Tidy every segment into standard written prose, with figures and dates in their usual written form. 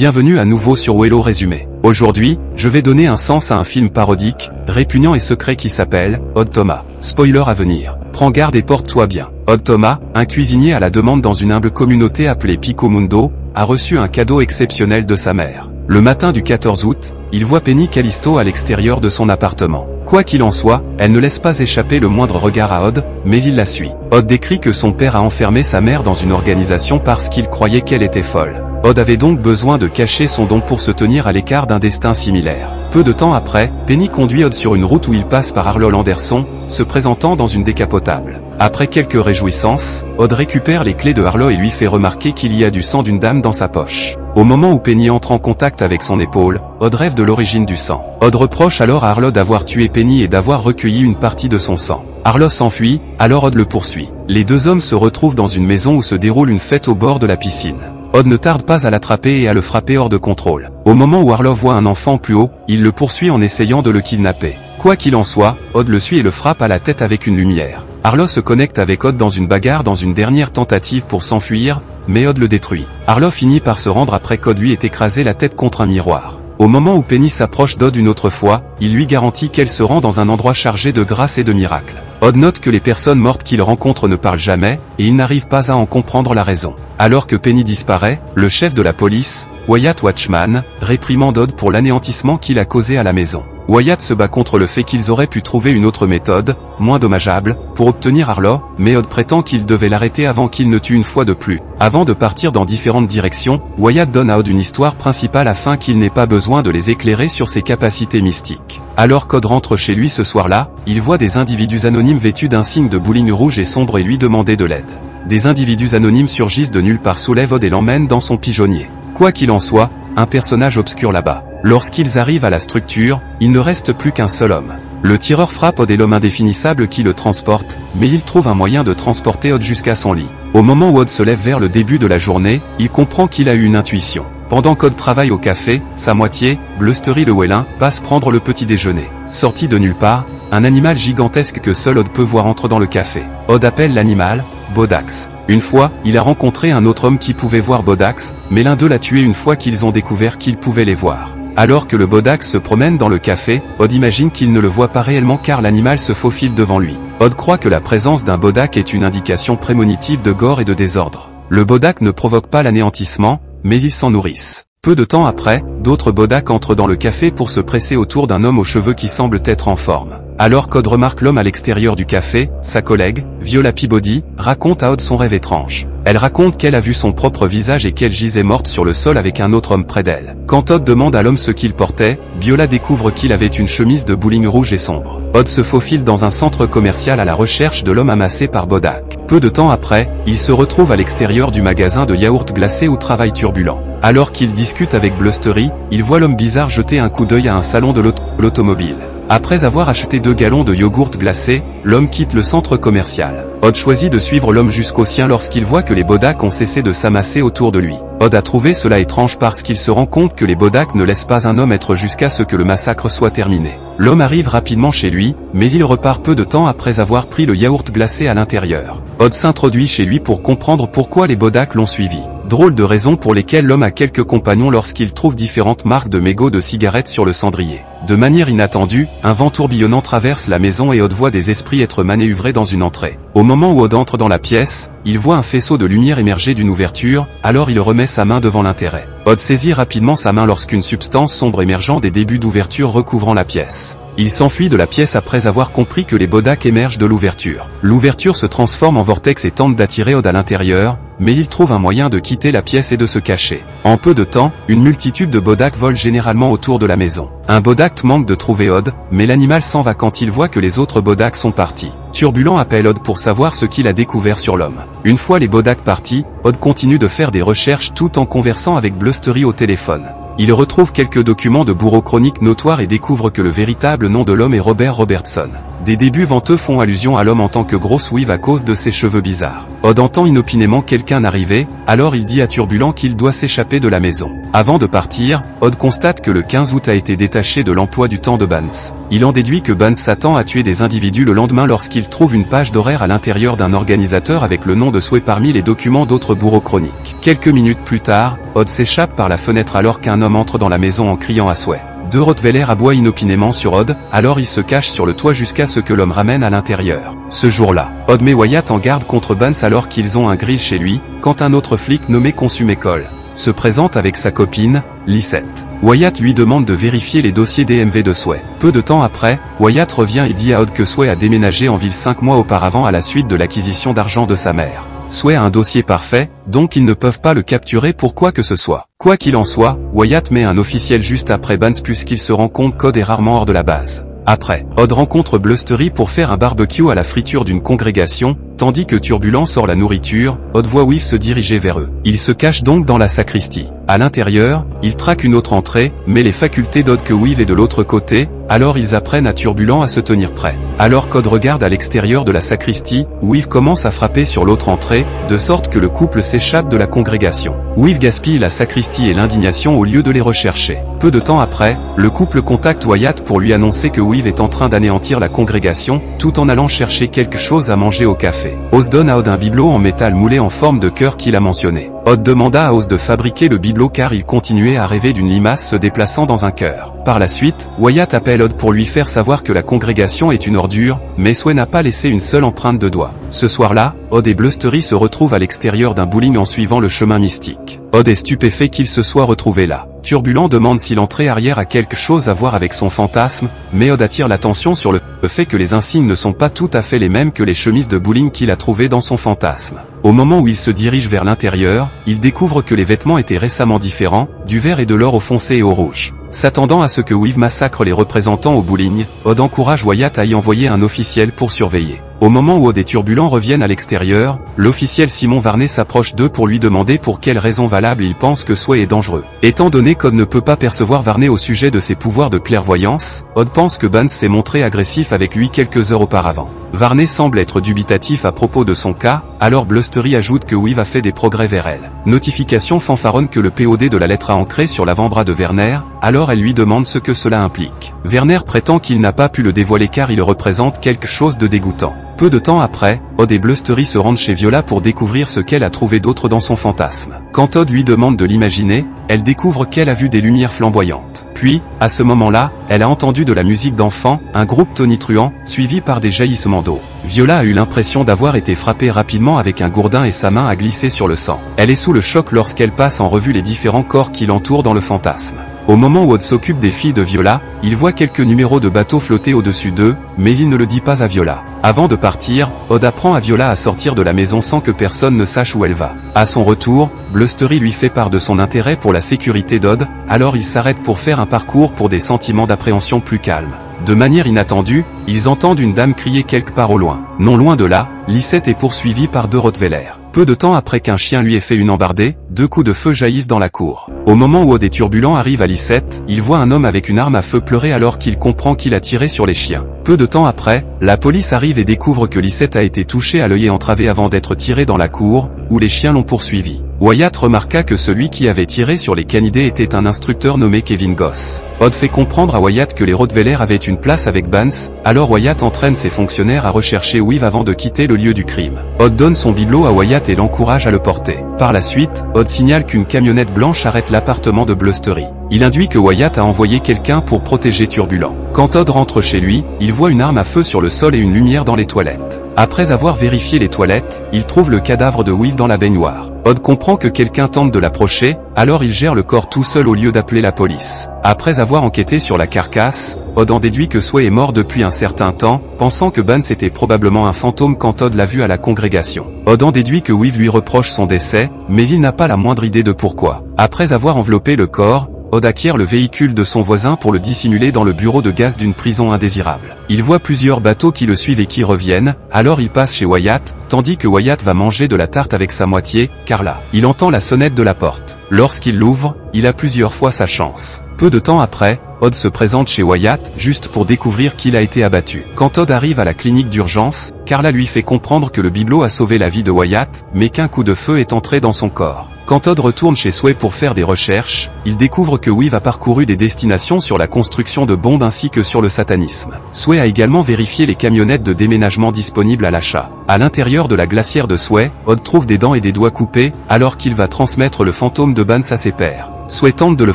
Bienvenue à nouveau sur Wello Résumé. Aujourd'hui, je vais donner un sens à un film parodique, répugnant et secret qui s'appelle Odd Thomas. Spoiler à venir. Prends garde et porte-toi bien. Odd Thomas, un cuisinier à la demande dans une humble communauté appelée Pico Mundo, a reçu un cadeau exceptionnel de sa mère. Le matin du 14 août, il voit Penny Callisto à l'extérieur de son appartement. Quoi qu'il en soit, elle ne laisse pas échapper le moindre regard à Odd, mais il la suit. Odd décrit que son père a enfermé sa mère dans une organisation parce qu'il croyait qu'elle était folle. Odd avait donc besoin de cacher son don pour se tenir à l'écart d'un destin similaire. Peu de temps après, Penny conduit Odd sur une route où il passe par Arlo Anderson, se présentant dans une décapotable. Après quelques réjouissances, Odd récupère les clés de Arlo et lui fait remarquer qu'il y a du sang d'une dame dans sa poche. Au moment où Penny entre en contact avec son épaule, Odd rêve de l'origine du sang. Odd reproche alors à Arlo d'avoir tué Penny et d'avoir recueilli une partie de son sang. Arlo s'enfuit, alors Odd le poursuit. Les deux hommes se retrouvent dans une maison où se déroule une fête au bord de la piscine. Odd ne tarde pas à l'attraper et à le frapper hors de contrôle. Au moment où Arlo voit un enfant plus haut, il le poursuit en essayant de le kidnapper. Quoi qu'il en soit, Odd le suit et le frappe à la tête avec une lumière. Arlo se connecte avec Odd dans une bagarre dans une dernière tentative pour s'enfuir, mais Odd le détruit. Arlo finit par se rendre après qu'Odd lui ait écrasé la tête contre un miroir. Au moment où Penny s'approche d'Odd une autre fois, il lui garantit qu'elle se rend dans un endroit chargé de grâce et de miracles. Odd note que les personnes mortes qu'il rencontre ne parlent jamais, et il n'arrive pas à en comprendre la raison. Alors que Penny disparaît, le chef de la police, Wyatt Watchman, réprimande Odd pour l'anéantissement qu'il a causé à la maison. Wyatt se bat contre le fait qu'ils auraient pu trouver une autre méthode, moins dommageable, pour obtenir Arlo, mais Odd prétend qu'il devait l'arrêter avant qu'il ne tue une fois de plus. Avant de partir dans différentes directions, Wyatt donne à Odd une histoire principale afin qu'il n'ait pas besoin de les éclairer sur ses capacités mystiques. Alors qu'Odd rentre chez lui ce soir-là, il voit des individus anonymes vêtus d'un signe de bowling rouge et sombre et lui demander de l'aide. Des individus anonymes surgissent de nulle part, soulèvent Odd et l'emmènent dans son pigeonnier. Quoi qu'il en soit, un personnage obscur là-bas. Lorsqu'ils arrivent à la structure, il ne reste plus qu'un seul homme. Le tireur frappe Odd et l'homme indéfinissable qui le transporte, mais il trouve un moyen de transporter Odd jusqu'à son lit. Au moment où Odd se lève vers le début de la journée, il comprend qu'il a eu une intuition. Pendant qu'Odd travaille au café, sa moitié, Blustery le Wélin, passe prendre le petit déjeuner. Sorti de nulle part, un animal gigantesque que seul Odd peut voir entre dans le café. Odd appelle l'animal Bodax. Une fois, il a rencontré un autre homme qui pouvait voir Bodax, mais l'un d'eux l'a tué une fois qu'ils ont découvert qu'il pouvait les voir. Alors que le Bodax se promène dans le café, Odd imagine qu'il ne le voit pas réellement car l'animal se faufile devant lui. Odd croit que la présence d'un Bodak est une indication prémonitive de gore et de désordre. Le Bodak ne provoque pas l'anéantissement, mais ils s'en nourrissent. Peu de temps après, d'autres Bodak entrent dans le café pour se presser autour d'un homme aux cheveux qui semble être en forme. Alors qu'Odd remarque l'homme à l'extérieur du café, sa collègue, Viola Peabody, raconte à Odd son rêve étrange. Elle raconte qu'elle a vu son propre visage et qu'elle gisait morte sur le sol avec un autre homme près d'elle. Quand Odd demande à l'homme ce qu'il portait, Viola découvre qu'il avait une chemise de bowling rouge et sombre. Odd se faufile dans un centre commercial à la recherche de l'homme amassé par Bodak. Peu de temps après, il se retrouve à l'extérieur du magasin de yaourts glacés où travaille Turbulent. Alors qu'il discute avec Blustery, il voit l'homme bizarre jeter un coup d'œil à un salon de l'automobile. Après avoir acheté 2 gallons de yogourt glacé, l'homme quitte le centre commercial. Odd choisit de suivre l'homme jusqu'au sien lorsqu'il voit que les Bodak ont cessé de s'amasser autour de lui. Odd a trouvé cela étrange parce qu'il se rend compte que les Bodak ne laissent pas un homme être jusqu'à ce que le massacre soit terminé. L'homme arrive rapidement chez lui, mais il repart peu de temps après avoir pris le yaourt glacé à l'intérieur. Odd s'introduit chez lui pour comprendre pourquoi les Bodak l'ont suivi. Drôle de raisons pour lesquelles l'homme a quelques compagnons lorsqu'il trouve différentes marques de mégots de cigarettes sur le cendrier. De manière inattendue, un vent tourbillonnant traverse la maison et Odd voit des esprits être manœuvrés dans une entrée. Au moment où Odd entre dans la pièce, il voit un faisceau de lumière émerger d'une ouverture, alors il remet sa main devant l'intérieur. Odd saisit rapidement sa main lorsqu'une substance sombre émergeant des débuts d'ouverture recouvrant la pièce. Il s'enfuit de la pièce après avoir compris que les Bodak émergent de l'ouverture. L'ouverture se transforme en vortex et tente d'attirer Odd à l'intérieur, mais il trouve un moyen de quitter la pièce et de se cacher. En peu de temps, une multitude de Bodak volent généralement autour de la maison. Un Bodak manque de trouver Odd, mais l'animal s'en va quand il voit que les autres Bodak sont partis. Turbulent appelle Odd pour savoir ce qu'il a découvert sur l'homme. Une fois les Bodak partis, Odd continue de faire des recherches tout en conversant avec Blustery au téléphone. Il retrouve quelques documents de bourreaux chroniques notoires et découvre que le véritable nom de l'homme est Robert Robertson. Des débuts venteux font allusion à l'homme en tant que grosse Weave à cause de ses cheveux bizarres. Odd entend inopinément quelqu'un arriver, alors il dit à Turbulent qu'il doit s'échapper de la maison. Avant de partir, Odd constate que le 15 août a été détaché de l'emploi du temps de Banks. Il en déduit que Banks s'attend à tuer des individus le lendemain lorsqu'il trouve une page d'horaire à l'intérieur d'un organisateur avec le nom de Sway parmi les documents d'autres bourreaux chroniques. Quelques minutes plus tard, Odd s'échappe par la fenêtre alors qu'un homme entre dans la maison en criant à Sway. Deux Rottweiler aboient inopinément sur Odd, alors il se cache sur le toit jusqu'à ce que l'homme ramène à l'intérieur. Ce jour-là, Odd met Wyatt en garde contre Banks alors qu'ils ont un grill chez lui, quand un autre flic nommé Consume Cole se présente avec sa copine, Lissette. Wyatt lui demande de vérifier les dossiers DMV de Sway. Peu de temps après, Wyatt revient et dit à Odd que Sway a déménagé en ville 5 mois auparavant à la suite de l'acquisition d'argent de sa mère. Sway a un dossier parfait, donc ils ne peuvent pas le capturer pour quoi que ce soit. Quoi qu'il en soit, Wyatt met un officiel juste après Banks puisqu'il se rend compte qu'Odd est rarement hors de la base. Après, Odd rencontre Blustery pour faire un barbecue à la friture d'une congrégation, tandis que Turbulent sort la nourriture, Odd voit Weave se diriger vers eux. Il se cache donc dans la sacristie. À l'intérieur, il traque une autre entrée, mais les facultés d'Odd que Weave est de l'autre côté, alors ils apprennent à Turbulent à se tenir prêt. Alors qu'Odd regarde à l'extérieur de la sacristie, Weave commence à frapper sur l'autre entrée, de sorte que le couple s'échappe de la congrégation. Weave gaspille la sacristie et l'indignation au lieu de les rechercher. Peu de temps après, le couple contacte Wyatt pour lui annoncer que Weave est en train d'anéantir la congrégation, tout en allant chercher quelque chose à manger au café. Oz donne à Odd un bibelot en métal moulé en forme de cœur qu'il a mentionné. Odd demanda à Oz de fabriquer le bibelot car il continuait à rêver d'une limace se déplaçant dans un cœur. Par la suite, Wyatt appelle Odd pour lui faire savoir que la congrégation est une ordure, mais Sway n'a pas laissé une seule empreinte de doigt. Ce soir-là, Odd et Blustery se retrouvent à l'extérieur d'un bowling en suivant le chemin mystique. Odd est stupéfait qu'il se soit retrouvé là. Turbulent demande si l'entrée arrière a quelque chose à voir avec son fantasme, mais Odd attire l'attention sur le fait que les insignes ne sont pas tout à fait les mêmes que les chemises de bowling qu'il a trouvées dans son fantasme. Au moment où il se dirige vers l'intérieur, il découvre que les vêtements étaient récemment différents, du vert et de l'or au foncé et au rouge. S'attendant à ce que Weave massacre les représentants au bowling, Odd encourage Wyatt à y envoyer un officiel pour surveiller. Au moment où Odd et Turbulent reviennent à l'extérieur, l'officiel Simon Varney s'approche d'eux pour lui demander pour quelle raison valable il pense que Sway est dangereux. Étant donné qu'Odd ne peut pas percevoir Varney au sujet de ses pouvoirs de clairvoyance, Odd pense que Banks s'est montré agressif avec lui quelques heures auparavant. Varney semble être dubitatif à propos de son cas, alors Blustery ajoute que Weave a fait des progrès vers elle. Notification fanfaronne que le POD de la lettre a ancré sur l'avant-bras de Werner, alors elle lui demande ce que cela implique. Werner prétend qu'il n'a pas pu le dévoiler car il représente quelque chose de dégoûtant. Peu de temps après, Odd et Blustery se rendent chez Viola pour découvrir ce qu'elle a trouvé d'autre dans son fantasme. Quand Odd lui demande de l'imaginer, elle découvre qu'elle a vu des lumières flamboyantes. Puis, à ce moment-là, elle a entendu de la musique d'enfant, un groupe tonitruant, suivi par des jaillissements d'eau. Viola a eu l'impression d'avoir été frappée rapidement avec un gourdin et sa main a glissé sur le sang. Elle est sous le choc lorsqu'elle passe en revue les différents corps qui l'entourent dans le fantasme. Au moment où Odd s'occupe des filles de Viola, il voit quelques numéros de bateaux flotter au-dessus d'eux, mais il ne le dit pas à Viola. Avant de partir, Odd apprend à Viola à sortir de la maison sans que personne ne sache où elle va. À son retour, Blustery lui fait part de son intérêt pour la sécurité d'Odd, alors il s'arrête pour faire un parcours pour des sentiments d'appréhension plus calmes. De manière inattendue, ils entendent une dame crier quelque part au loin. Non loin de là, Lissette est poursuivie par deux Rottweiler. Peu de temps après qu'un chien lui ait fait une embardée, deux coups de feu jaillissent dans la cour. Au moment où Odd et Turbulent arrivent à Lissette, il voit un homme avec une arme à feu pleurer alors qu'il comprend qu'il a tiré sur les chiens. Peu de temps après, la police arrive et découvre que Lissette a été touché à l'œil et entravé avant d'être tiré dans la cour, où les chiens l'ont poursuivi. Wyatt remarqua que celui qui avait tiré sur les canidés était un instructeur nommé Kevin Goss. Odd fait comprendre à Wyatt que les Rottweiler avaient une place avec Banks, alors Wyatt entraîne ses fonctionnaires à rechercher Weave avant de quitter le lieu du crime. Odd donne son bibelot à Wyatt et l'encourage à le porter. Par la suite, Odd signale qu'une camionnette blanche arrête l'appartement de Blustery. Il induit que Wyatt a envoyé quelqu'un pour protéger Turbulent. Quand Odd rentre chez lui, il voit une arme à feu sur le sol et une lumière dans les toilettes. Après avoir vérifié les toilettes, il trouve le cadavre de Weave dans la baignoire. Odd comprend que quelqu'un tente de l'approcher, alors il gère le corps tout seul au lieu d'appeler la police. Après avoir enquêté sur la carcasse, Odd en déduit que Sway est mort depuis un certain temps, pensant que Banks était probablement un fantôme quand Odd l'a vu à la congrégation. Odd en déduit que Weave lui reproche son décès, mais il n'a pas la moindre idée de pourquoi. Après avoir enveloppé le corps, Odd acquiert le véhicule de son voisin pour le dissimuler dans le bureau de gaz d'une prison indésirable. Il voit plusieurs bateaux qui le suivent et qui reviennent, alors il passe chez Wyatt, tandis que Wyatt va manger de la tarte avec sa moitié, car là, il entend la sonnette de la porte. Lorsqu'il l'ouvre, il a plusieurs fois sa chance. Peu de temps après, Odd se présente chez Wyatt, juste pour découvrir qu'il a été abattu. Quand Odd arrive à la clinique d'urgence, Carla lui fait comprendre que le bibelot a sauvé la vie de Wyatt, mais qu'un coup de feu est entré dans son corps. Quand Odd retourne chez Sway pour faire des recherches, il découvre que Weave a parcouru des destinations sur la construction de bombes ainsi que sur le satanisme. Sway a également vérifié les camionnettes de déménagement disponibles à l'achat. À l'intérieur de la glacière de Sway, Odd trouve des dents et des doigts coupés, alors qu'il va transmettre le fantôme de Bans à ses pairs. Sway tente de le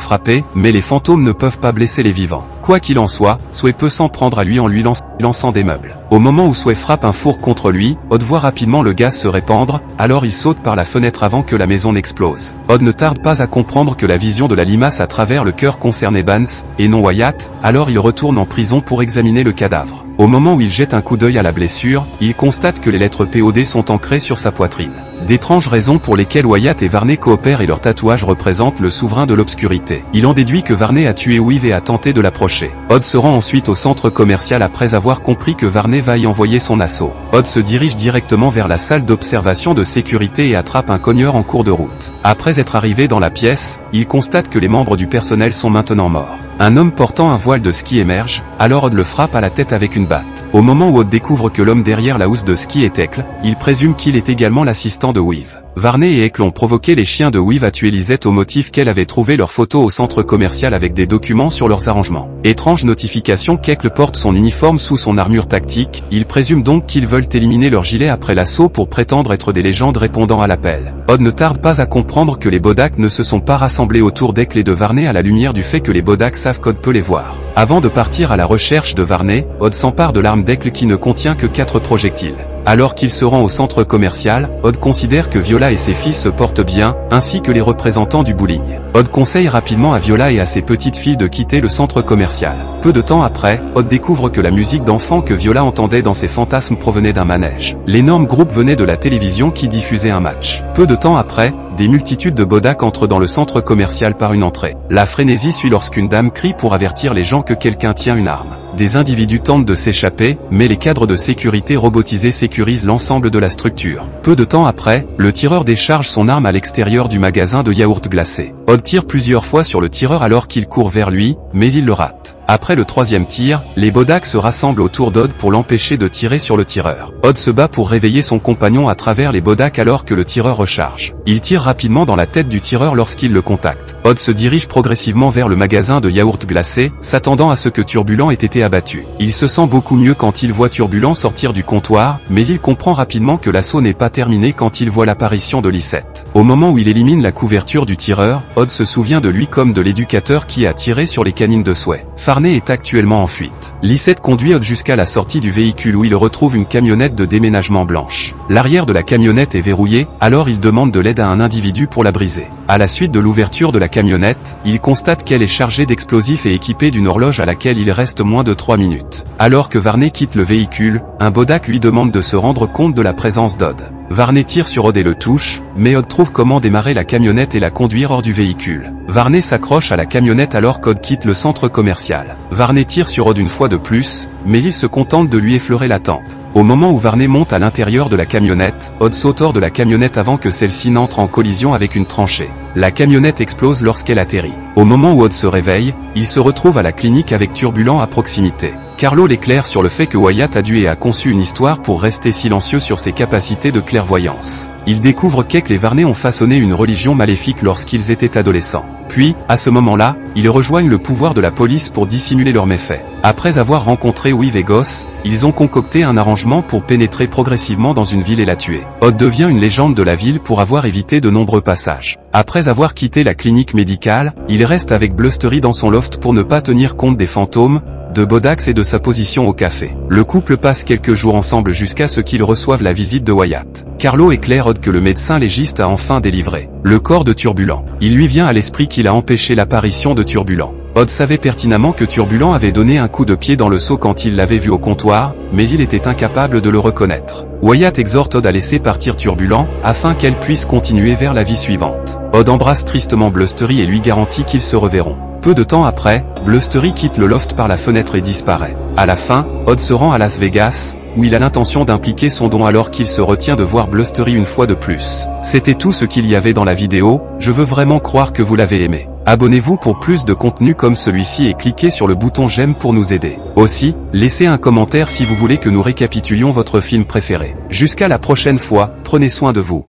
frapper, mais les fantômes ne peuvent pas blesser les vivants. Quoi qu'il en soit, Sway peut s'en prendre à lui en lui lançant des meubles. Au moment où Sway frappe un four contre lui, Odd voit rapidement le gaz se répandre, alors il saute par la fenêtre avant que la maison n'explose. Odd ne tarde pas à comprendre que la vision de la limace à travers le cœur concernait Bans, et non Wyatt, alors il retourne en prison pour examiner le cadavre. Au moment où il jette un coup d'œil à la blessure, il constate que les lettres POD sont ancrées sur sa poitrine. D'étranges raisons pour lesquelles Wyatt et Varney coopèrent et leur tatouage représente le souverain de l'obscurité. Il en déduit que Varney a tué Weave et a tenté de l'approcher. Odd se rend ensuite au centre commercial après avoir compris que Varney va y envoyer son assaut. Odd se dirige directement vers la salle d'observation de sécurité et attrape un cogneur en cours de route. Après être arrivé dans la pièce, il constate que les membres du personnel sont maintenant morts. Un homme portant un voile de ski émerge, alors Odd le frappe à la tête avec une batte. Au moment où Odd découvre que l'homme derrière la housse de ski est Eckle, il présume qu'il est également l'assistant de Weave. Varney et Eckle ont provoqué les chiens de Weave à tuer Lisette au motif qu'elle avait trouvé leurs photos au centre commercial avec des documents sur leurs arrangements. Étrange notification qu'Eckle porte son uniforme sous son armure tactique, il présume donc qu'ils veulent éliminer leur gilet après l'assaut pour prétendre être des légendes répondant à l'appel. Odd ne tarde pas à comprendre que les Bodak ne se sont pas rassemblés autour d'Eckle et de Varney à la lumière du fait que les Bodak savent qu'Odd peut les voir. Avant de partir à la recherche de Varney, Odd s'empare de l'arme d'Eckle qui ne contient que 4 projectiles. Alors qu'il se rend au centre commercial, Odd considère que Viola et ses filles se portent bien, ainsi que les représentants du bowling. Odd conseille rapidement à Viola et à ses petites filles de quitter le centre commercial. Peu de temps après, Odd découvre que la musique d'enfant que Viola entendait dans ses fantasmes provenait d'un manège. L'énorme groupe venait de la télévision qui diffusait un match. Peu de temps après, des multitudes de Bodak entrent dans le centre commercial par une entrée. La frénésie suit lorsqu'une dame crie pour avertir les gens que quelqu'un tient une arme. Des individus tentent de s'échapper, mais les cadres de sécurité robotisés sécurisent l'ensemble de la structure. Peu de temps après, le tireur décharge son arme à l'extérieur du magasin de yaourt glacé. Odd tire plusieurs fois sur le tireur alors qu'il court vers lui, mais il le rate. Après le 3e tir, les Bodak se rassemblent autour d'Odd pour l'empêcher de tirer sur le tireur. Odd se bat pour réveiller son compagnon à travers les Bodak alors que le tireur recharge. Il tire rapidement dans la tête du tireur lorsqu'il le contacte. Odd se dirige progressivement vers le magasin de yaourt glacé, s'attendant à ce que Turbulent ait été abattu. Il se sent beaucoup mieux quand il voit Turbulent sortir du comptoir, mais il comprend rapidement que l'assaut n'est pas terminé quand il voit l'apparition de Lisette. Au moment où il élimine la couverture du tireur, Odd se souvient de lui comme de l'éducateur qui a tiré sur les canines de Sway. Varney est actuellement en fuite. Lisette conduit Odd jusqu'à la sortie du véhicule où il retrouve une camionnette de déménagement blanche. L'arrière de la camionnette est verrouillé, alors il demande de l'aide à un individu pour la briser. À la suite de l'ouverture de la camionnette, il constate qu'elle est chargée d'explosifs et équipée d'une horloge à laquelle il reste moins de 3 minutes. Alors que Varney quitte le véhicule, un Bodak lui demande de se rendre compte de la présence d'Odd. Varney tire sur Odd et le touche, mais Odd trouve comment démarrer la camionnette et la conduire hors du véhicule. Varney s'accroche à la camionnette alors qu'Odd quitte le centre commercial. Varney tire sur Odd une fois de plus, mais il se contente de lui effleurer la tempe. Au moment où Varney monte à l'intérieur de la camionnette, Odd saute hors de la camionnette avant que celle-ci n'entre en collision avec une tranchée. La camionnette explose lorsqu'elle atterrit. Au moment où Odd se réveille, il se retrouve à la clinique avec Turbulent à proximité. Carlo l'éclaire sur le fait que Wyatt a dû et a conçu une histoire pour rester silencieux sur ses capacités de clairvoyance. Il découvre qu'Eckle et Varney ont façonné une religion maléfique lorsqu'ils étaient adolescents. Puis, à ce moment-là, ils rejoignent le pouvoir de la police pour dissimuler leurs méfaits. Après avoir rencontré Weave et Goss, ils ont concocté un arrangement pour pénétrer progressivement dans une ville et la tuer. Odd devient une légende de la ville pour avoir évité de nombreux passages. Après avoir quitté la clinique médicale, il reste avec Blustery dans son loft pour ne pas tenir compte des fantômes, de Bodax et de sa position au café. Le couple passe quelques jours ensemble jusqu'à ce qu'ils reçoivent la visite de Wyatt. Carlo éclaire Odd que le médecin légiste a enfin délivré le corps de Turbulent. Il lui vient à l'esprit qu'il a empêché l'apparition de Turbulent. Odd savait pertinemment que Turbulent avait donné un coup de pied dans le seau quand il l'avait vu au comptoir, mais il était incapable de le reconnaître. Wyatt exhorte Odd à laisser partir Turbulent, afin qu'elle puisse continuer vers la vie suivante. Odd embrasse tristement Blustery et lui garantit qu'ils se reverront. Peu de temps après, Blustery quitte le loft par la fenêtre et disparaît. À la fin, Odd se rend à Las Vegas, où il a l'intention d'impliquer son don alors qu'il se retient de voir Blustery une fois de plus. C'était tout ce qu'il y avait dans la vidéo, je veux vraiment croire que vous l'avez aimé. Abonnez-vous pour plus de contenu comme celui-ci et cliquez sur le bouton j'aime pour nous aider. Aussi, laissez un commentaire si vous voulez que nous récapitulions votre film préféré. Jusqu'à la prochaine fois, prenez soin de vous.